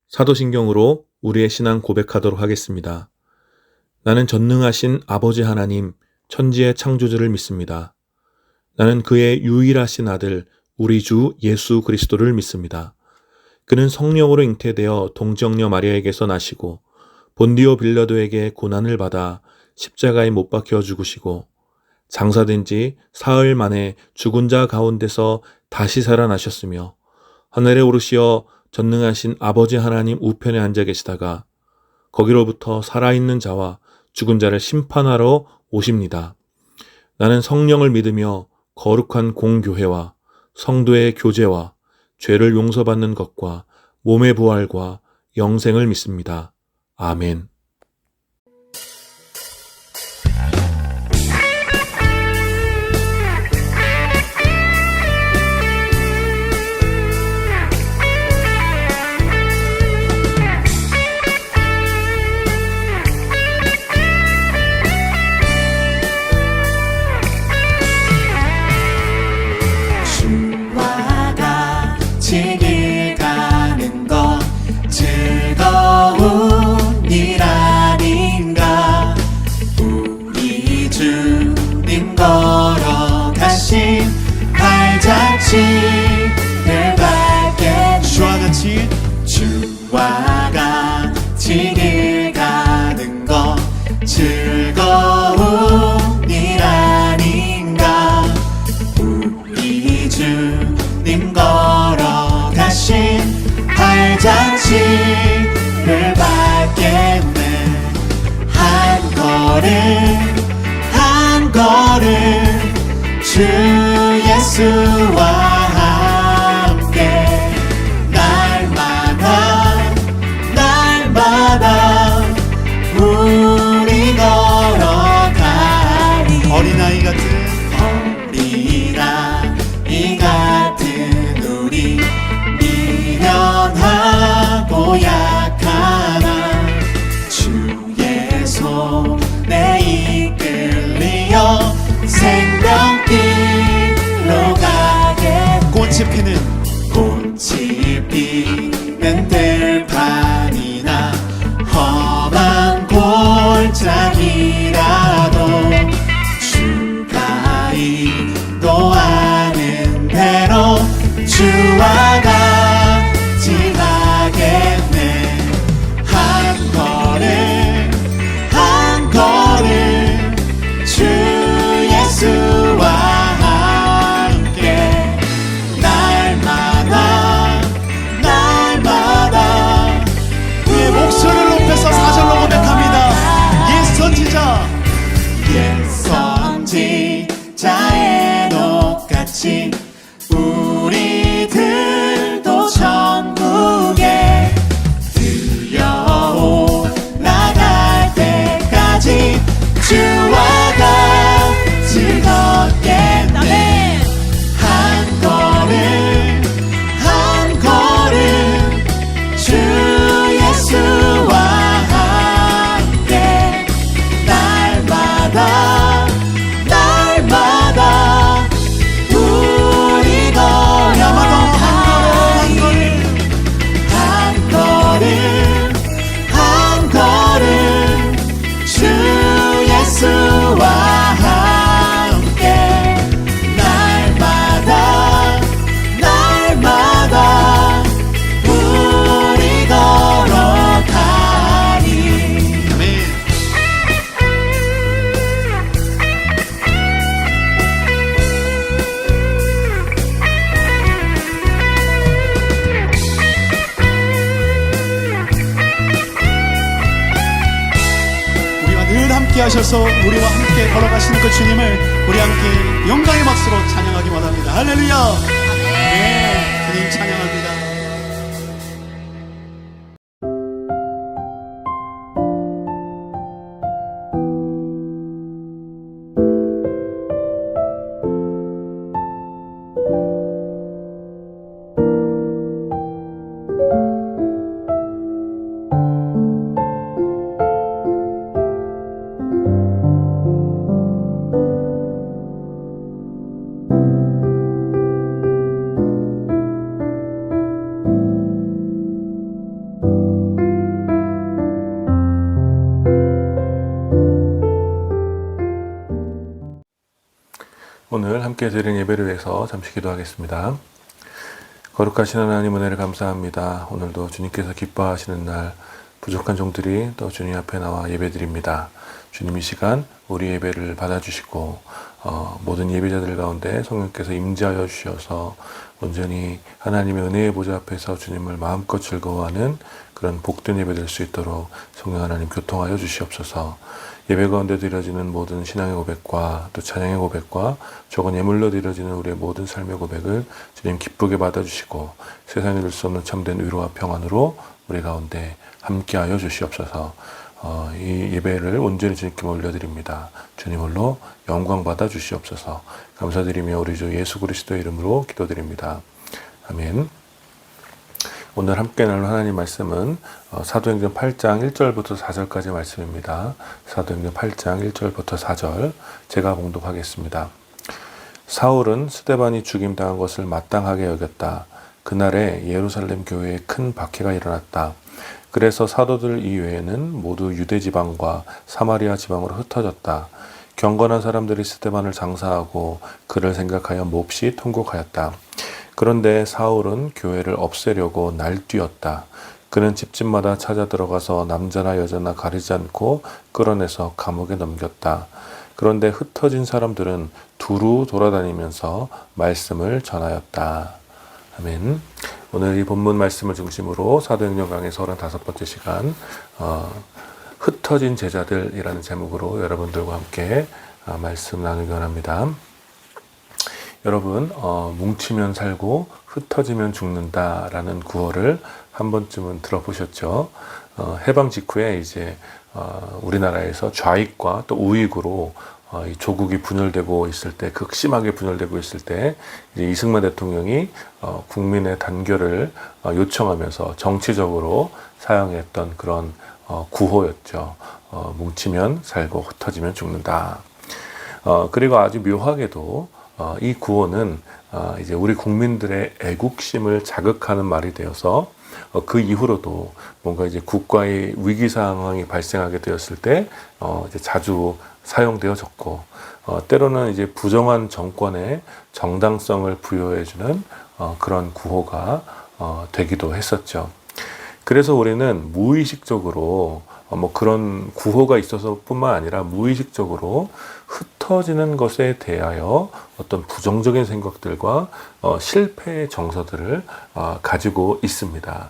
사도신경으로 우리의 신앙 고백하도록 하겠습니다. 나는 전능하신 아버지 하나님, 천지의 창조주를 믿습니다. 나는 그의 유일하신 아들, 우리 주 예수 그리스도를 믿습니다. 그는 성령으로 잉태되어 동정녀 마리아에게서 나시고 본디오 빌라도에게 고난을 받아 십자가에 못 박혀 죽으시고 장사된 지 사흘 만에 죽은 자 가운데서 다시 살아나셨으며 하늘에 오르시어 전능하신 아버지 하나님 우편에 앉아 계시다가 거기로부터 살아있는 자와 죽은 자를 심판하러 오십니다. 나는 성령을 믿으며 거룩한 공교회와 성도의 교제와 죄를 용서받는 것과 몸의 부활과 영생을 믿습니다. 아멘. 길 가는 것 즐거운 일 아닌가. 우리 주님 걸어가신 발자취를 밟게 주와 같이 길 가는 것 즐거운 일 아닌가. 우리 주님 걸어가신 발자취를 밟겠네. 한 걸음 주 예수와 함께 날마다 우리 걸어가니. 어린아이 같은 우리 미련하고 약하나 주의 손에 이끌리어 생명길로 가겠네. 꽃이 피는 들판이나 험한 골짜기라도 주가 인도하는 대로 주와 같이 가겠네. 한 걸음 주 예수와 함께 날마다 우리의 목소리를 높여서 사절로 고백합니다. 옛 선지자의 녹같이 우리들도 천국에 들려올라갈 때까지 주와 같이 걷겠네. 한 걸음 주 예수와 함께 날마다 우리 걸어가니. 한 걸음 주 예수와 함께 날마다 우리 걸어가니. 우리와 늘 함께 하셔서 우리와 함께 걸어가시는 그 주님을 우리 함께 영광의 박수로 찬양하기 원합니다. 할렐루야. 네, 주님 찬양합니다. 함께 드린 예배를 위해서 잠시 기도하겠습니다. 거룩하신 하나님 은혜를 감사합니다. 오늘도 주님께서 기뻐하시는 날 부족한 종들이 또 주님 앞에 나와 예배드립니다. 주님 이 시간 우리 예배를 받아주시고 모든 예배자들 가운데 성령께서 임재하여 주셔서 온전히 하나님의 은혜의 보좌 앞에서 주님을 마음껏 즐거워하는 그런 복된 예배 될 수 있도록 성령 하나님 교통하여 주시옵소서. 예배 가운데 드려지는 모든 신앙의 고백과 또 찬양의 고백과 적은 예물로 드려지는 우리의 모든 삶의 고백을 주님 기쁘게 받아주시고 세상에 들 수 없는 참된 위로와 평안으로 우리 가운데 함께하여 주시옵소서. 이 예배를 온전히 주님께 올려드립니다. 주님 홀로 영광 받아 주시옵소서. 감사드리며 우리 주 예수 그리스도의 이름으로 기도드립니다. 아멘. 오늘 함께 나눌 하나님 말씀은 사도행전 8장 1절부터 4절까지 말씀입니다. 사도행전 8장 1절부터 4절 제가 봉독하겠습니다. 사울은 스데반이 죽임당한 것을 마땅하게 여겼다. 그날에 예루살렘 교회에 큰 박해가 일어났다. 그래서 사도들 이외에는 모두 유대 지방과 사마리아 지방으로 흩어졌다. 경건한 사람들이 스데반을 장사하고 그를 생각하여 몹시 통곡하였다. 그런데 사울은 교회를 없애려고 날뛰었다. 그는 집집마다 찾아 들어가서 남자나 여자나 가리지 않고 끌어내서 감옥에 넘겼다. 그런데 흩어진 사람들은 두루 돌아다니면서 말씀을 전하였다. 아멘. 오늘 이 본문 말씀을 중심으로 사도행전 강의 35번째 시간 흩어진 제자들이라는 제목으로 여러분들과 함께 말씀 나누기 원합니다. 여러분 뭉치면 살고 흩어지면 죽는다라는 구호를 한 번쯤은 들어보셨죠? 해방 직후에 이제 우리나라에서 좌익과 또 우익으로 이 조국이 분열되고 있을 때, 극심하게 분열되고 있을 때 이제 이승만 대통령이 국민의 단결을 요청하면서 정치적으로 사용했던 그런 구호였죠. 뭉치면 살고 흩어지면 죽는다. 그리고 아주 묘하게도 이 구호는 이제 우리 국민들의 애국심을 자극하는 말이 되어서 그 이후로도 뭔가 이제 국가의 위기 상황이 발생하게 되었을 때 이제 자주 사용되어졌고 때로는 이제 부정한 정권의 정당성을 부여해주는 그런 구호가 되기도 했었죠. 그래서 우리는 무의식적으로 뭐 그런 구호가 있어서 뿐만 아니라 무의식적으로 흩어지는 것에 대하여 어떤 부정적인 생각들과 실패의 정서들을 가지고 있습니다.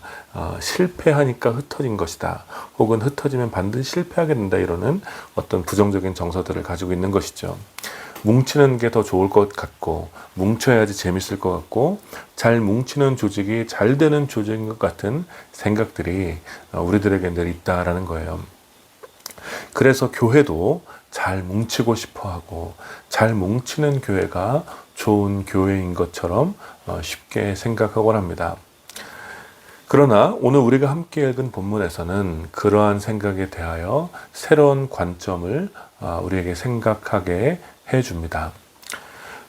실패하니까 흩어진 것이다. 혹은 흩어지면 반드시 실패하게 된다. 이러는 어떤 부정적인 정서들을 가지고 있는 것이죠. 뭉치는 게 더 좋을 것 같고 뭉쳐야지 재밌을 것 같고 잘 뭉치는 조직이 잘 되는 조직인 것 같은 생각들이 우리들에게 늘 있다라는 거예요. 그래서 교회도 잘 뭉치고 싶어하고 잘 뭉치는 교회가 좋은 교회인 것처럼 쉽게 생각하곤 합니다. 그러나 오늘 우리가 함께 읽은 본문에서는 그러한 생각에 대하여 새로운 관점을 우리에게 생각하게 해줍니다.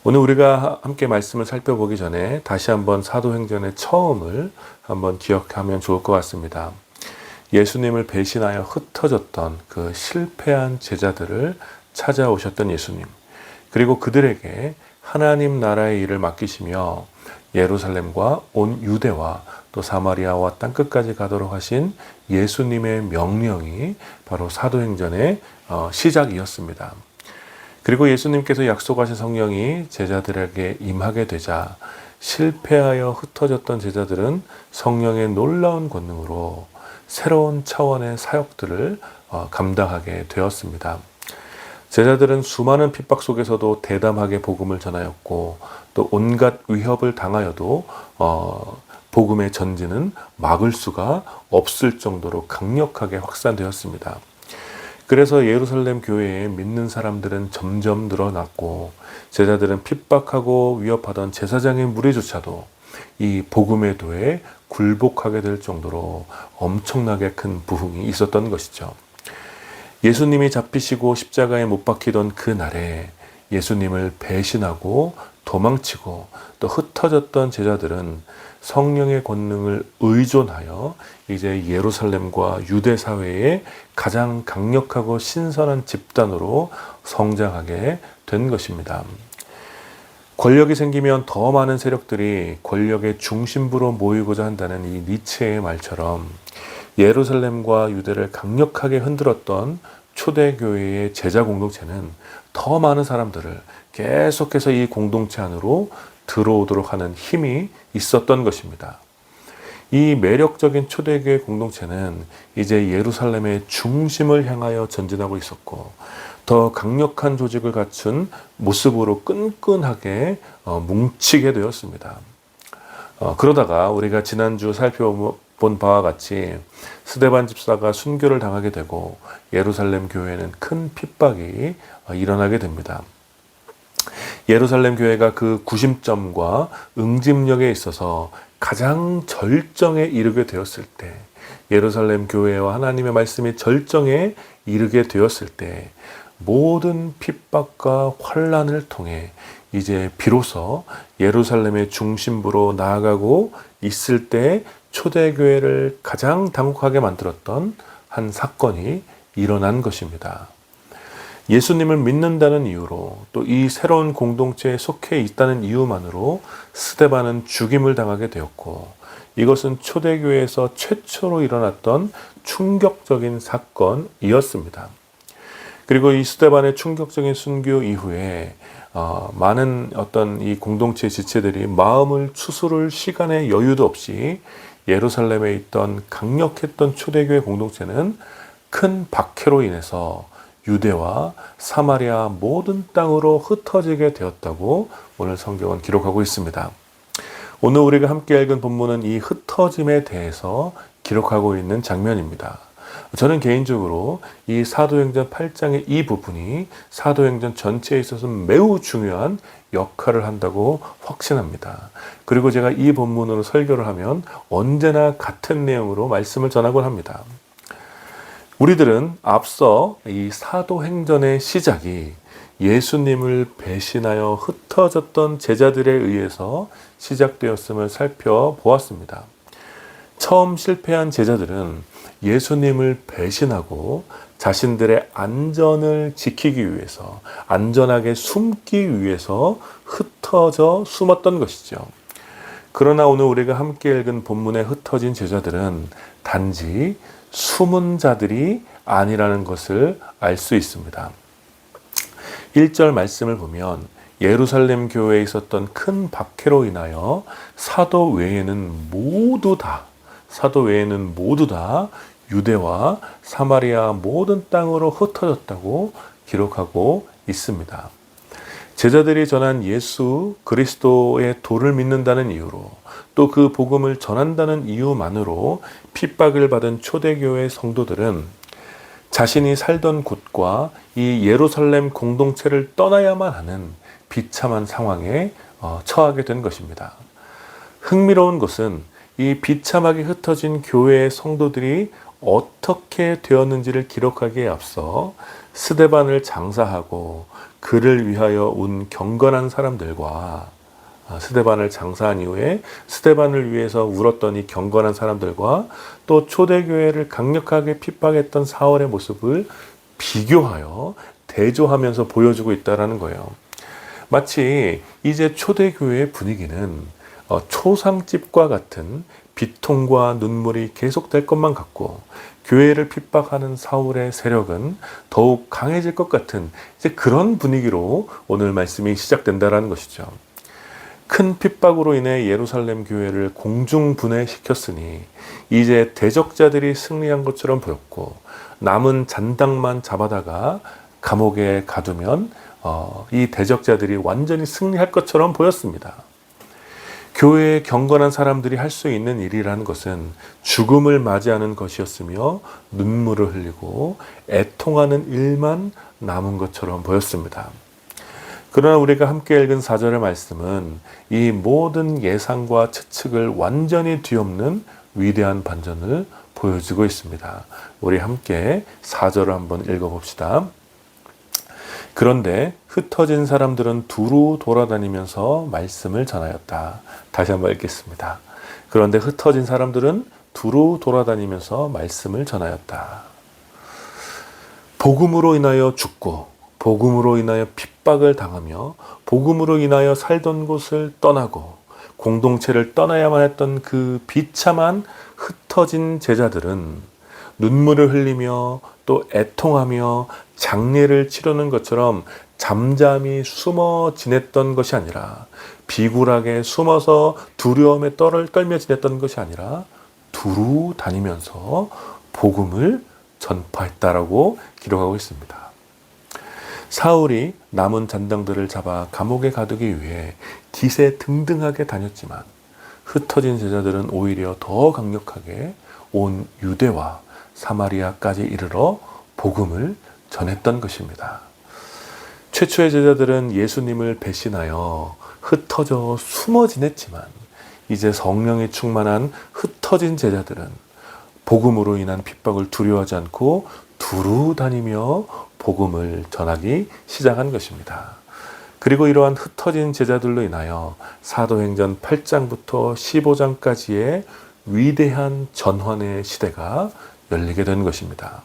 오늘 우리가 함께 말씀을 살펴보기 전에 다시 한번 사도행전의 처음을 한번 기억하면 좋을 것 같습니다. 예수님을 배신하여 흩어졌던 그 실패한 제자들을 찾아오셨던 예수님, 그리고 그들에게 하나님 나라의 일을 맡기시며 예루살렘과 온 유대와 또 사마리아와 땅끝까지 가도록 하신 예수님의 명령이 바로 사도행전의 시작이었습니다. 그리고 예수님께서 약속하신 성령이 제자들에게 임하게 되자 실패하여 흩어졌던 제자들은 성령의 놀라운 권능으로 새로운 차원의 사역들을 감당하게 되었습니다. 제자들은 수많은 핍박 속에서도 대담하게 복음을 전하였고 또 온갖 위협을 당하여도 복음의 전진은 막을 수가 없을 정도로 강력하게 확산되었습니다. 그래서 예루살렘 교회에 믿는 사람들은 점점 늘어났고 제자들은 핍박하고 위협하던 제사장의 무리조차도 이 복음의 도에 굴복하게 될 정도로 엄청나게 큰 부흥이 있었던 것이죠. 예수님이 잡히시고 십자가에 못 박히던 그 날에 예수님을 배신하고 도망치고 또 흩어졌던 제자들은 성령의 권능을 의존하여 이제 예루살렘과 유대 사회의 가장 강력하고 신선한 집단으로 성장하게 된 것입니다. 권력이 생기면 더 많은 세력들이 권력의 중심부로 모이고자 한다는 이 니체의 말처럼 예루살렘과 유대를 강력하게 흔들었던 초대교회의 제자 공동체는 더 많은 사람들을 계속해서 이 공동체 안으로 들어오도록 하는 힘이 있었던 것입니다. 이 매력적인 초대교회 공동체는 이제 예루살렘의 중심을 향하여 전진하고 있었고 더 강력한 조직을 갖춘 모습으로 끈끈하게 뭉치게 되었습니다. 그러다가 우리가 지난주 살펴본 바와 같이 스데반 집사가 순교를 당하게 되고 예루살렘 교회에는 큰 핍박이 일어나게 됩니다. 예루살렘 교회가 그 구심점과 응집력에 있어서 가장 절정에 이르게 되었을 때, 예루살렘 교회와 하나님의 말씀이 절정에 이르게 되었을 때 모든 핍박과 환난을 통해 이제 비로소 예루살렘의 중심부로 나아가고 있을 때 초대교회를 가장 당혹하게 만들었던 한 사건이 일어난 것입니다. 예수님을 믿는다는 이유로 또 이 새로운 공동체에 속해 있다는 이유만으로 스데반은 죽임을 당하게 되었고 이것은 초대교회에서 최초로 일어났던 충격적인 사건이었습니다. 그리고 이 스데반의 충격적인 순교 이후에 많은 어떤 이 공동체 지체들이 마음을 추스를 시간의 여유도 없이 예루살렘에 있던 강력했던 초대교회 공동체는 큰 박해로 인해서 유대와 사마리아 모든 땅으로 흩어지게 되었다고 오늘 성경은 기록하고 있습니다. 오늘 우리가 함께 읽은 본문은 이 흩어짐에 대해서 기록하고 있는 장면입니다. 저는 개인적으로 이 사도행전 8장의 이 부분이 사도행전 전체에 있어서 매우 중요한 역할을 한다고 확신합니다. 그리고 제가 이 본문으로 설교를 하면 언제나 같은 내용으로 말씀을 전하곤 합니다. 우리들은 앞서 이 사도행전의 시작이 예수님을 배신하여 흩어졌던 제자들에 의해서 시작되었음을 살펴보았습니다. 처음 실패한 제자들은 예수님을 배신하고 자신들의 안전을 지키기 위해서, 안전하게 숨기 위해서 흩어져 숨었던 것이죠. 그러나 오늘 우리가 함께 읽은 본문에 흩어진 제자들은 단지 숨은 자들이 아니라는 것을 알 수 있습니다. 1절 말씀을 보면 예루살렘 교회에 있었던 큰 박해로 인하여 사도 외에는 모두 다 유대와 사마리아 모든 땅으로 흩어졌다고 기록하고 있습니다. 제자들이 전한 예수 그리스도의 도를 믿는다는 이유로 또 그 복음을 전한다는 이유만으로 핍박을 받은 초대교회 성도들은 자신이 살던 곳과 이 예루살렘 공동체를 떠나야만 하는 비참한 상황에 처하게 된 것입니다. 흥미로운 것은 이 비참하게 흩어진 교회의 성도들이 어떻게 되었는지를 기록하기에 앞서 스데반을 장사하고 그를 위하여 온 경건한 사람들과 스데반을 장사한 이후에 스데반을 위해서 울었던 이 경건한 사람들과 또 초대교회를 강력하게 핍박했던 사울의 모습을 비교하여 대조하면서 보여주고 있다는 거예요. 마치 이제 초대교회의 분위기는 초상집과 같은 비통과 눈물이 계속될 것만 같고 교회를 핍박하는 사울의 세력은 더욱 강해질 것 같은 이제 그런 분위기로 오늘 말씀이 시작된다는 것이죠. 큰 핍박으로 인해 예루살렘 교회를 공중분해시켰으니 이제 대적자들이 승리한 것처럼 보였고 남은 잔당만 잡아다가 감옥에 가두면 이 대적자들이 완전히 승리할 것처럼 보였습니다. 교회의 경건한 사람들이 할 수 있는 일이라는 것은 죽음을 맞이하는 것이었으며 눈물을 흘리고 애통하는 일만 남은 것처럼 보였습니다. 그러나 우리가 함께 읽은 4절의 말씀은 이 모든 예상과 추측을 완전히 뒤엎는 위대한 반전을 보여주고 있습니다. 우리 함께 4절을 한번 읽어봅시다. 그런데 흩어진 사람들은 두루 돌아다니면서 말씀을 전하였다. 다시 한번 읽겠습니다. 그런데 흩어진 사람들은 두루 돌아다니면서 말씀을 전하였다. 복음으로 인하여 죽고 복음으로 인하여 핍박을 당하며 복음으로 인하여 살던 곳을 떠나고 공동체를 떠나야만 했던 그 비참한 흩어진 제자들은 눈물을 흘리며 또 애통하며 장례를 치르는 것처럼 잠잠히 숨어 지냈던 것이 아니라 비굴하게 숨어서 두려움에 떨며 지냈던 것이 아니라 두루 다니면서 복음을 전파했다라고 기록하고 있습니다. 사울이 남은 잔당들을 잡아 감옥에 가두기 위해 기세등등하게 다녔지만 흩어진 제자들은 오히려 더 강력하게 온 유대와 사마리아까지 이르러 복음을 전했던 것입니다. 최초의 제자들은 예수님을 배신하여 흩어져 숨어 지냈지만 이제 성령이 충만한 흩어진 제자들은 복음으로 인한 핍박을 두려워하지 않고 두루 다니며 복음을 전하기 시작한 것입니다. 그리고 이러한 흩어진 제자들로 인하여 사도행전 8장부터 15장까지의 위대한 전환의 시대가 열리게 된 것입니다.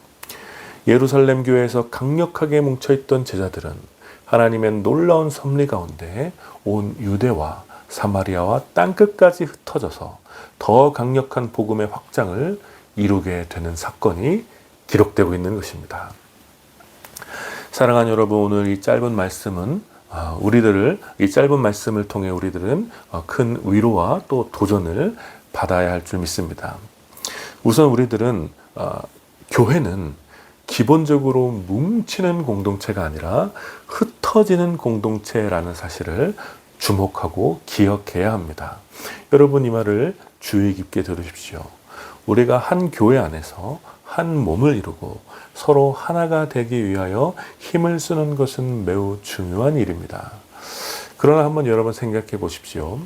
예루살렘 교회에서 강력하게 뭉쳐있던 제자들은 하나님의 놀라운 섭리 가운데 온 유대와 사마리아와 땅끝까지 흩어져서 더 강력한 복음의 확장을 이루게 되는 사건이 기록되고 있는 것입니다. 사랑하는 여러분, 오늘 이 짧은 말씀을 통해 우리들은 큰 위로와 또 도전을 받아야 할 줄 믿습니다. 우선 우리들은 교회는 기본적으로 뭉치는 공동체가 아니라 흩어지는 공동체라는 사실을 주목하고 기억해야 합니다. 여러분, 이 말을 주의 깊게 들으십시오. 우리가 한 교회 안에서 한 몸을 이루고 서로 하나가 되기 위하여 힘을 쓰는 것은 매우 중요한 일입니다. 그러나 한번 여러분 생각해 보십시오.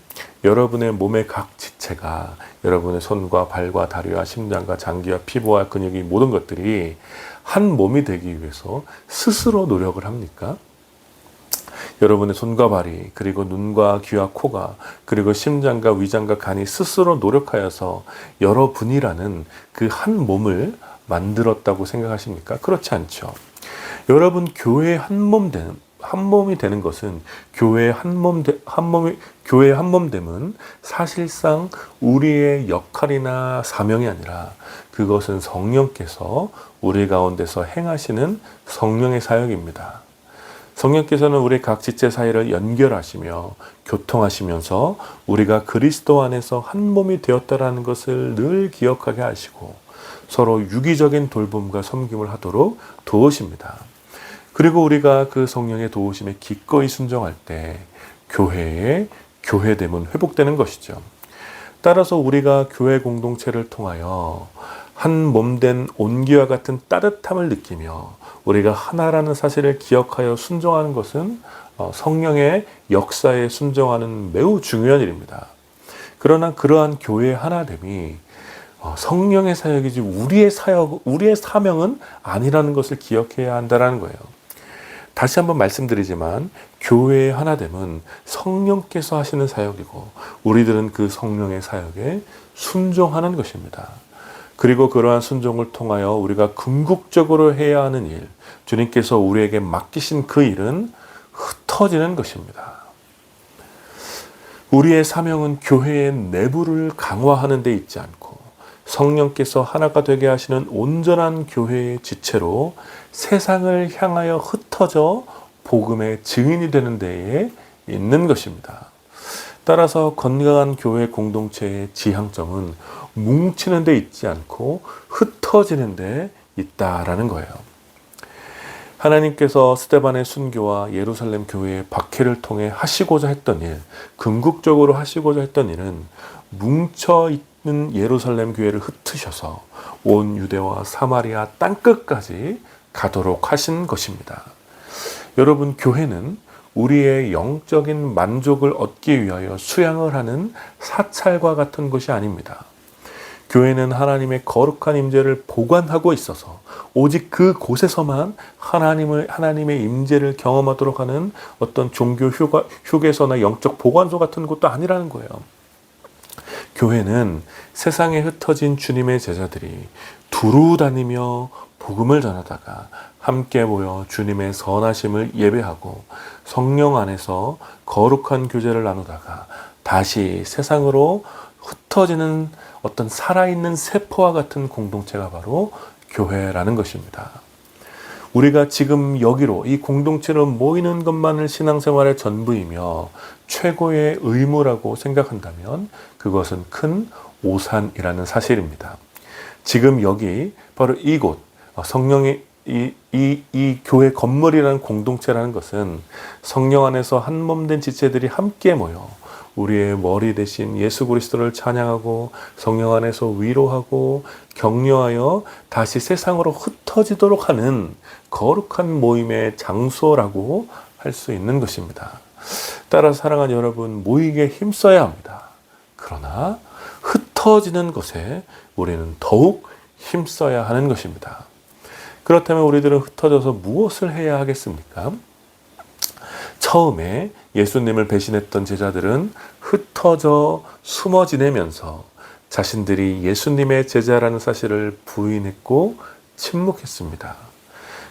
여러분의 몸의 각 지체가, 여러분의 손과 발과 다리와 심장과 장기와 피부와 근육이 모든 것들이 한 몸이 되기 위해서 스스로 노력을 합니까? 여러분의 손과 발이, 그리고 눈과 귀와 코가, 그리고 심장과 위장과 간이 스스로 노력하여서 여러분이라는 그 한 몸을 만들었다고 생각하십니까? 그렇지 않죠. 여러분, 교회의 한 몸이 되는 것은 교회의 한 몸됨은 사실상 우리의 역할이나 사명이 아니라 그것은 성령께서 우리 가운데서 행하시는 성령의 사역입니다. 성령께서는 우리 각 지체 사이를 연결하시며 교통하시면서 우리가 그리스도 안에서 한 몸이 되었다라는 것을 늘 기억하게 하시고 서로 유기적인 돌봄과 섬김을 하도록 도우십니다. 그리고 우리가 그 성령의 도우심에 기꺼이 순종할 때 교회의 교회됨은 회복되는 것이죠. 따라서 우리가 교회 공동체를 통하여 한 몸된 온기와 같은 따뜻함을 느끼며 우리가 하나라는 사실을 기억하여 순종하는 것은 성령의 역사에 순종하는 매우 중요한 일입니다. 그러나 그러한 교회의 하나됨이 성령의 사역이지 우리의 사명은 아니라는 것을 기억해야 한다는 거예요. 다시 한번 말씀드리지만 교회의 하나됨은 성령께서 하시는 사역이고 우리들은 그 성령의 사역에 순종하는 것입니다. 그리고 그러한 순종을 통하여 우리가 궁극적으로 해야 하는 일, 주님께서 우리에게 맡기신 그 일은 흩어지는 것입니다. 우리의 사명은 교회의 내부를 강화하는 데 있지 않고 성령께서 하나가 되게 하시는 온전한 교회의 지체로 세상을 향하여 흩어져 복음의 증인이 되는 데에 있는 것입니다. 따라서 건강한 교회 공동체의 지향점은 뭉치는 데 있지 않고 흩어지는 데 있다라는 거예요. 하나님께서 스데반의 순교와 예루살렘 교회의 박해를 통해 하시고자 했던 일, 궁극적으로 하시고자 했던 일은 뭉쳐있는 예루살렘 교회를 흩으셔서 온 유대와 사마리아 땅끝까지 가도록 하신 것입니다. 여러분, 교회는 우리의 영적인 만족을 얻기 위하여 수양을 하는 사찰과 같은 것이 아닙니다. 교회는 하나님의 거룩한 임재를 보관하고 있어서 오직 그 곳에서만 하나님의 임재를 경험하도록 하는 어떤 종교 휴게소나 영적 보관소 같은 곳도 아니라는 거예요. 교회는 세상에 흩어진 주님의 제자들이 두루 다니며 복음을 전하다가 함께 모여 주님의 선하심을 예배하고 성령 안에서 거룩한 교제를 나누다가 다시 세상으로 흩어지는 어떤 살아있는 세포와 같은 공동체가 바로 교회라는 것입니다. 우리가 지금 여기로 이 공동체로 모이는 것만을 신앙생활의 전부이며 최고의 의무라고 생각한다면 그것은 큰 오산이라는 사실입니다. 지금 여기 바로 이곳 성령의 이 교회 건물이라는 공동체라는 것은 성령 안에서 한 몸 된 지체들이 함께 모여 우리의 머리 대신 예수 그리스도를 찬양하고 성령 안에서 위로하고 격려하여 다시 세상으로 흩어지도록 하는 거룩한 모임의 장소라고 할 수 있는 것입니다. 따라서 사랑하는 여러분, 모이기에 힘써야 합니다. 그러나 흩어지는 것에 우리는 더욱 힘써야 하는 것입니다. 그렇다면 우리들은 흩어져서 무엇을 해야 하겠습니까? 처음에 예수님을 배신했던 제자들은 흩어져 숨어 지내면서 자신들이 예수님의 제자라는 사실을 부인했고 침묵했습니다.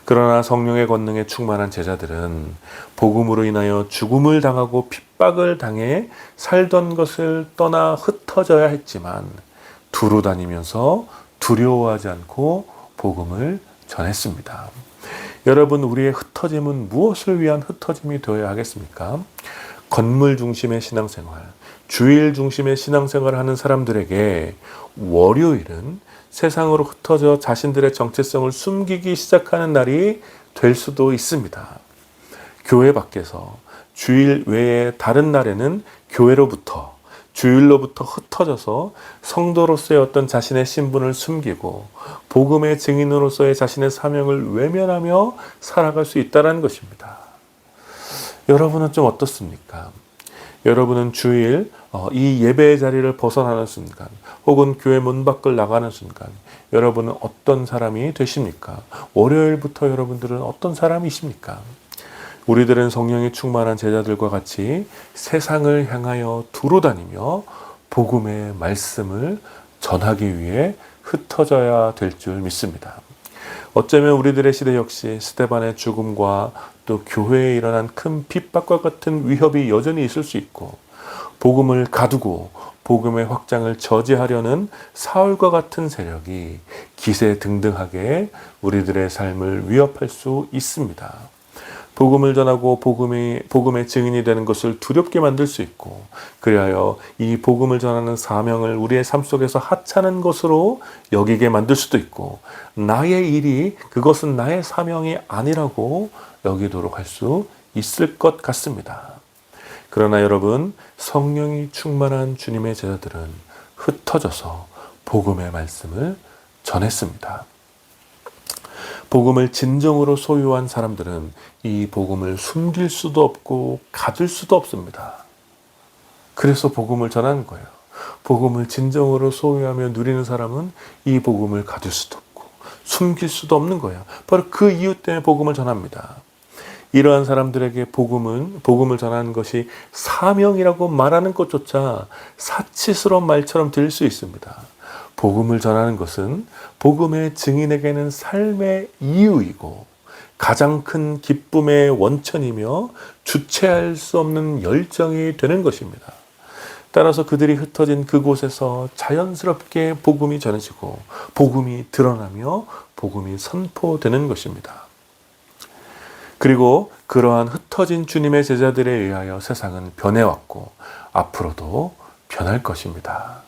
그러나 성령의 권능에 충만한 제자들은 복음으로 인하여 죽음을 당하고 핍박을 당해 살던 것을 떠나 흩어져야 했지만 두루 다니면서 두려워하지 않고 복음을 전했습니다. 여러분, 우리의 흩어짐은 무엇을 위한 흩어짐이 되어야 하겠습니까? 건물 중심의 신앙생활, 주일 중심의 신앙생활을 하는 사람들에게 월요일은 세상으로 흩어져 자신들의 정체성을 숨기기 시작하는 날이 될 수도 있습니다. 교회 밖에서 주일 외에 다른 날에는 교회로부터 주일로부터 흩어져서 성도로서의 어떤 자신의 신분을 숨기고 복음의 증인으로서의 자신의 사명을 외면하며 살아갈 수 있다는 것입니다. 여러분은 좀 어떻습니까? 여러분은 주일 이 예배의 자리를 벗어나는 순간 혹은 교회 문 밖을 나가는 순간 여러분은 어떤 사람이 되십니까? 월요일부터 여러분들은 어떤 사람이십니까? 우리들은 성령이 충만한 제자들과 같이 세상을 향하여 두루 다니며 복음의 말씀을 전하기 위해 흩어져야 될 줄 믿습니다. 어쩌면 우리들의 시대 역시 스데반의 죽음과 또 교회에 일어난 큰 핍박과 같은 위협이 여전히 있을 수 있고 복음을 가두고 복음의 확장을 저지하려는 사울과 같은 세력이 기세등등하게 우리들의 삶을 위협할 수 있습니다. 복음을 전하고 복음의 증인이 되는 것을 두렵게 만들 수 있고 그리하여 이 복음을 전하는 사명을 우리의 삶 속에서 하찮은 것으로 여기게 만들 수도 있고 나의 일이 그것은 나의 사명이 아니라고 여기도록 할 수 있을 것 같습니다. 그러나 여러분, 성령이 충만한 주님의 제자들은 흩어져서 복음의 말씀을 전했습니다. 복음을 진정으로 소유한 사람들은 이 복음을 숨길 수도 없고 가둘 수도 없습니다. 그래서 복음을 전하는 거예요. 복음을 진정으로 소유하며 누리는 사람은 이 복음을 가둘 수도 없고 숨길 수도 없는 거예요. 바로 그 이유 때문에 복음을 전합니다. 이러한 사람들에게 복음을 전하는 것이 사명이라고 말하는 것조차 사치스러운 말처럼 들릴 수 있습니다. 복음을 전하는 것은 복음의 증인에게는 삶의 이유이고 가장 큰 기쁨의 원천이며 주체할 수 없는 열정이 되는 것입니다. 따라서 그들이 흩어진 그곳에서 자연스럽게 복음이 전해지고 복음이 드러나며 복음이 선포되는 것입니다. 그리고 그러한 흩어진 주님의 제자들에 의하여 세상은 변해왔고 앞으로도 변할 것입니다.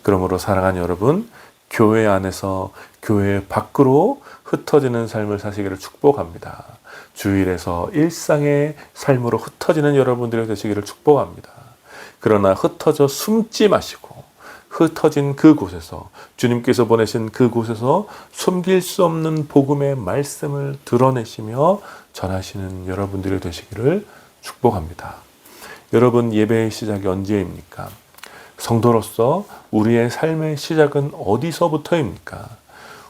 그러므로 사랑하는 여러분, 교회 안에서 교회 밖으로 흩어지는 삶을 사시기를 축복합니다. 주일에서 일상의 삶으로 흩어지는 여러분들이 되시기를 축복합니다. 그러나 흩어져 숨지 마시고 흩어진 그곳에서 주님께서 보내신 그곳에서 숨길 수 없는 복음의 말씀을 드러내시며 전하시는 여러분들이 되시기를 축복합니다. 여러분, 예배의 시작이 언제입니까? 성도로서 우리의 삶의 시작은 어디서부터입니까?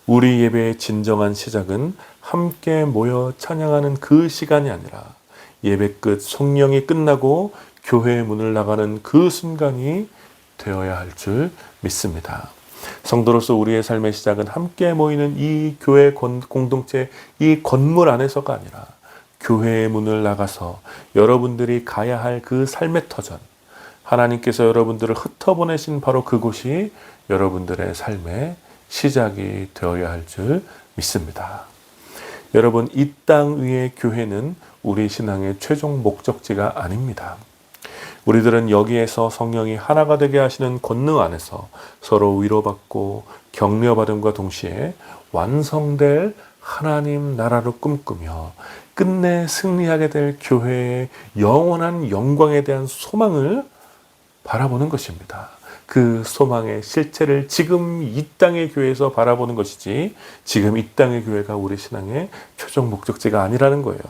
우리 예배의 진정한 시작은 함께 모여 찬양하는 그 시간이 아니라 예배 끝 성령이 끝나고 교회의 문을 나가는 그 순간이 되어야 할 줄 믿습니다. 성도로서 우리의 삶의 시작은 함께 모이는 이 교회 공동체, 이 건물 안에서가 아니라 교회의 문을 나가서 여러분들이 가야 할 그 삶의 터전, 하나님께서 여러분들을 흩어보내신 바로 그곳이 여러분들의 삶의 시작이 되어야 할 줄 믿습니다. 여러분, 이 땅 위의 교회는 우리 신앙의 최종 목적지가 아닙니다. 우리들은 여기에서 성령이 하나가 되게 하시는 권능 안에서 서로 위로받고 격려받음과 동시에 완성될 하나님 나라를 꿈꾸며 끝내 승리하게 될 교회의 영원한 영광에 대한 소망을 바라보는 것입니다. 그 소망의 실체를 지금 이 땅의 교회에서 바라보는 것이지 지금 이 땅의 교회가 우리 신앙의 최종 목적지가 아니라는 거예요.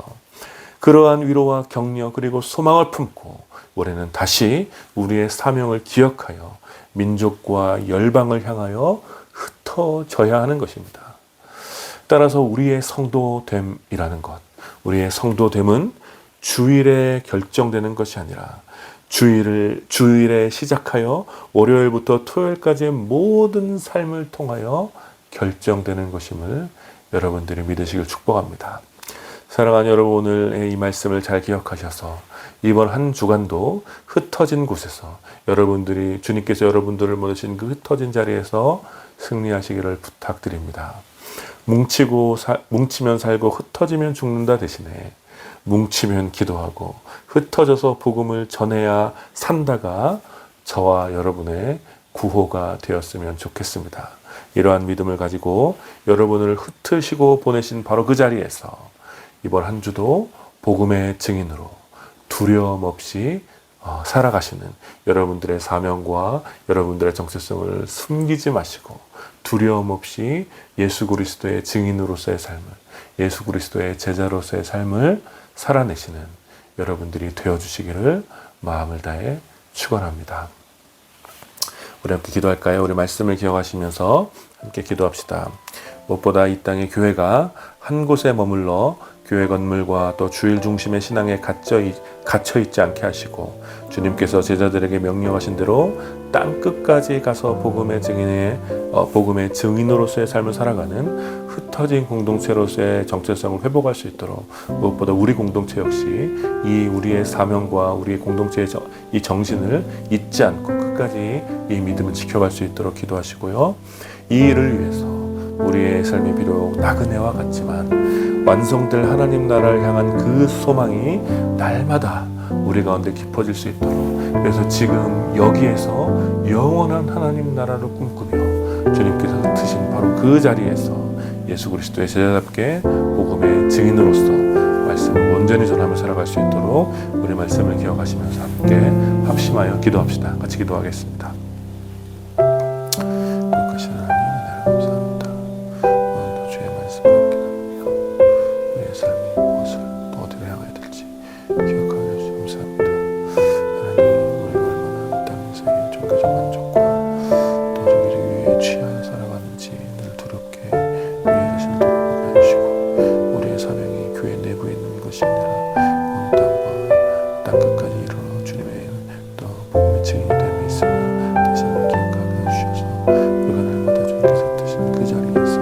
그러한 위로와 격려 그리고 소망을 품고 올해는 다시 우리의 사명을 기억하여 민족과 열방을 향하여 흩어져야 하는 것입니다. 따라서 우리의 성도됨이라는 것, 우리의 성도됨은 주일에 결정되는 것이 아니라 주일에 시작하여 월요일부터 토요일까지의 모든 삶을 통하여 결정되는 것임을 여러분들이 믿으시길 축복합니다. 사랑하는 여러분, 오늘의 이 말씀을 잘 기억하셔서 이번 한 주간도 흩어진 곳에서 여러분들이 주님께서 여러분들을 모으신 그 흩어진 자리에서 승리하시기를 부탁드립니다. 뭉치면 살고 흩어지면 죽는다 대신에 뭉치면 기도하고 흩어져서 복음을 전해야 산다가 저와 여러분의 구호가 되었으면 좋겠습니다. 이러한 믿음을 가지고 여러분을 흩으시고 보내신 바로 그 자리에서 이번 한 주도 복음의 증인으로 두려움 없이 살아가시는 여러분들의 사명과 여러분들의 정체성을 숨기지 마시고 두려움 없이 예수 그리스도의 증인으로서의 삶을, 예수 그리스도의 제자로서의 삶을 살아내시는 여러분들이 되어주시기를 마음을 다해 축원합니다. 우리 함께 기도할까요? 우리 말씀을 기억하시면서 함께 기도합시다. 무엇보다 이 땅의 교회가 한 곳에 머물러 교회 건물과 또 주일 중심의 신앙에 갇혀 있지 않게 하시고 주님께서 제자들에게 명령하신 대로 땅 끝까지 가서 복음의 증인으로서의 삶을 살아가는 흩어진 공동체로서의 정체성을 회복할 수 있도록 무엇보다 우리 공동체 역시 이 우리의 사명과 우리의 공동체의 이 정신을 잊지 않고 끝까지 이 믿음을 지켜갈 수 있도록 기도하시고요. 이 일을 위해서 우리의 삶이 비록 나그네와 같지만 완성될 하나님 나라를 향한 그 소망이 날마다 우리 가운데 깊어질 수 있도록, 그래서 지금 여기에서 영원한 하나님 나라를 꿈꾸며 주님께서 흩으신 바로 그 자리에서 예수 그리스도의 제자답게 복음의 증인으로서 말씀을 온전히 전하며 살아갈 수 있도록 우리 말씀을 기억하시면서 함께 합심하여 기도합시다. 같이 기도하겠습니다. 거룩하신 하나님, 은혜를 감사합니다. 오늘도 주의 말씀을 함께 나누며 우리의 삶이 무엇을 또 어디로 향해야 될지 기억하게 해주셔서 감사합니다. 하나님, 우리가 얼마나 이 땅에서의 종교적 만족과 또 종교적 유해에 취하여 살아가는지 늘 두렵게 위에 계신 돌아보게 해주시고 우리의 사명이 교회 내부에 있는 것이 아니라 온 땅과 땅 끝까지 이르러 주님의 또 복음의 증인이 됨에 있음을 다시 한번 기억하게 해주셔서 우리가 날마다 주님께서 뜻하신 그 자리에서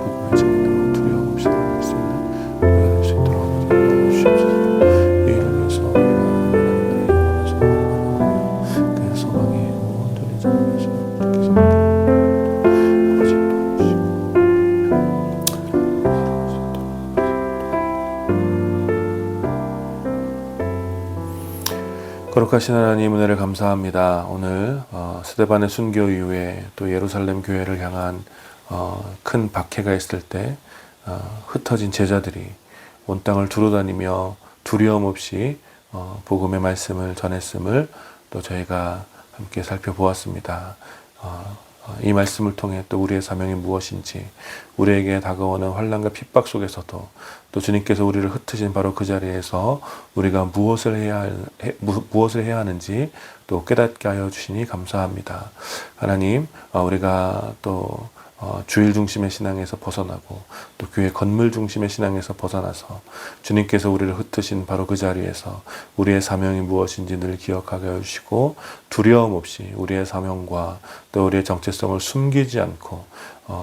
복음의 증인으로 두려움 없이 살아갈 수 있는 우리가 될 수 있도록 도와주시옵소서. 이 일을 위해서 우리가 하나님의 영원한 소망을 바라보며 그 소망이 온전히 자라면서 주님께서 아버지 도와주시고 거룩하신 하나님, 은혜를 감사합니다. 오늘 스데반의 순교 이후에 또 예루살렘 교회를 향한 큰 박해가 있을 때 흩어진 제자들이 온 땅을 두루다니며 두려움 없이 복음의 말씀을 전했음을 또 저희가 함께 살펴보았습니다. 이 말씀을 통해 또 우리의 사명이 무엇인지, 우리에게 다가오는 환난과 핍박 속에서도 또 주님께서 우리를 흩으신 바로 그 자리에서 우리가 무엇을 해야 하는지 또 깨닫게 하여 주시니 감사합니다. 하나님, 우리가 또 주일 중심의 신앙에서 벗어나고 또 교회 건물 중심의 신앙에서 벗어나서 주님께서 우리를 흩으신 바로 그 자리에서 우리의 사명이 무엇인지 늘 기억하게 해주시고 두려움 없이 우리의 사명과 또 우리의 정체성을 숨기지 않고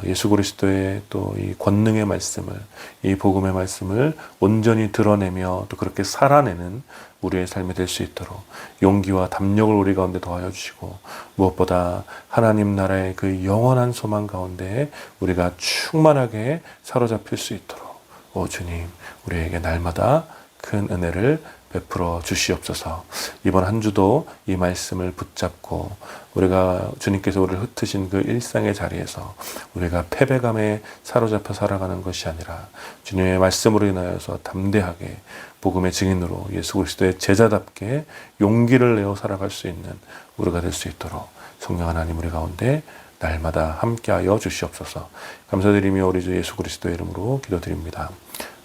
예수 그리스도의 또 이 권능의 말씀을, 이 복음의 말씀을 온전히 드러내며 또 그렇게 살아내는 우리의 삶이 될 수 있도록 용기와 담력을 우리 가운데 더하여 주시고, 무엇보다 하나님 나라의 그 영원한 소망 가운데 우리가 충만하게 사로잡힐 수 있도록 주님, 우리에게 날마다 큰 은혜를 베풀어 주시옵소서. 이번 한 주도 이 말씀을 붙잡고 우리가 주님께서 우리를 흩으신 그 일상의 자리에서 우리가 패배감에 사로잡혀 살아가는 것이 아니라 주님의 말씀으로 인하여서 담대하게 복음의 증인으로 예수 그리스도의 제자답게 용기를 내어 살아갈 수 있는 우리가 될 수 있도록 성령 하나님 우리 가운데 날마다 함께하여 주시옵소서. 감사드리며 우리 주 예수 그리스도의 이름으로 기도드립니다.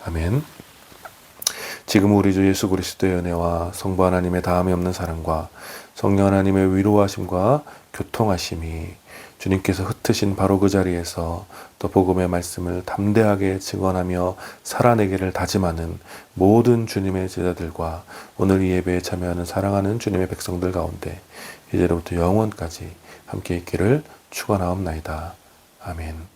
아멘. 지금 우리 주 예수 그리스도의 은혜와 성부 하나님의 다함이 없는 사랑과 성령 하나님의 위로하심과 교통하심이 주님께서 흩으신 바로 그 자리에서 또 복음의 말씀을 담대하게 증언하며 살아내기를 다짐하는 모든 주님의 제자들과 오늘 이 예배에 참여하는 사랑하는 주님의 백성들 가운데 이제로부터 영원까지 함께 있기를 축원하옵나이다. 아멘.